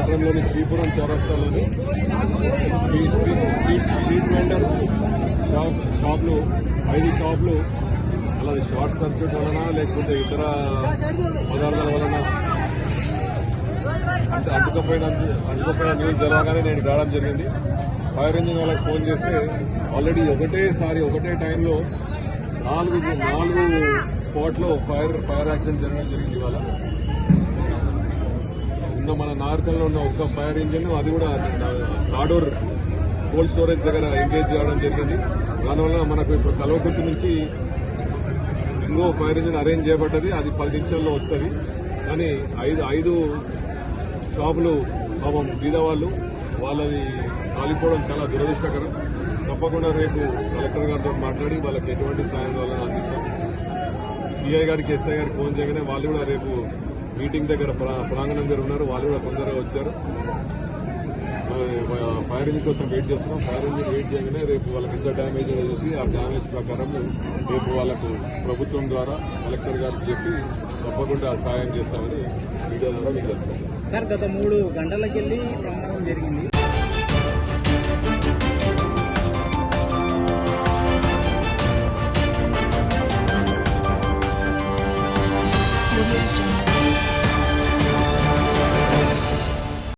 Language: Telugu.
పట్టణంలోని శ్రీపురం చౌరస్తాలోని స్ట్రీట్ వెండర్స్ షాపులు 5 షాపులు అలాగే షార్ట్ సర్క్యూట్ వలన లేకపోతే ఇతర పదార్థాల వలన అంటుకపోయిన న్యూస్ జరగగానే నేను రావడం జరిగింది. ఫైర్ ఇంజిన్ వాళ్ళకి ఫోన్ చేస్తే ఆల్రెడీ ఒకటే టైంలో నాలుగు స్పాట్లో ఫైర్ యాక్సిడెంట్ జరగడం జరిగింది. ఇవాళ మన నార్కల్లో ఉన్న ఒక్క ఫైర్ ఇంజిన్ అది కూడా నాడూర్ కోల్డ్ స్టోరేజ్ దగ్గర ఎంగేజ్ చేయడం జరిగింది. దానివల్ల మనకు ఇప్పుడు కల్వకుర్తి నుంచి ఇంకో ఫైర్ ఇంజిన్ అరేంజ్ చేయబడ్డది. అది 10 నిమిషాల్లో వస్తుంది. కానీ 5 షాపులు పాపం బీదవాళ్ళు వాళ్ళది కాలిపోవడం చాలా దురదృష్టకరం. తప్పకుండా రేపు కలెక్టర్ గారితో మాట్లాడి వాళ్ళకి ఎటువంటి సాయం వాళ్ళని అందిస్తాం. సిఐ గారికి ఎస్ఐ గారికి ఫోన్ చేయగానే వాళ్ళు కూడా రేపు మీటింగ్ దగ్గర ప్రాంగణం దగ్గర ఉన్నారు. వాళ్ళు కూడా తొందరగా వచ్చారు. ఫైర్ ఇంజిన్ కోసం వెయిట్ చేస్తున్నాం. ఫైర్ ఇంజిన్ వెయిట్ చేయగానే రేపు వాళ్ళకి ఎంత డ్యామేజ్ చూసి ఆ డ్యామేజ్ ప్రకారం రేపు వాళ్ళకు ప్రభుత్వం ద్వారా కలెక్టర్ గారికి చెప్పి తప్పకుండా సాయం చేస్తామని మీడియా ద్వారా మీకు చెప్తాం. సార్, గత 3 గంటలకెళ్ళి ప్రమాదం జరిగింది.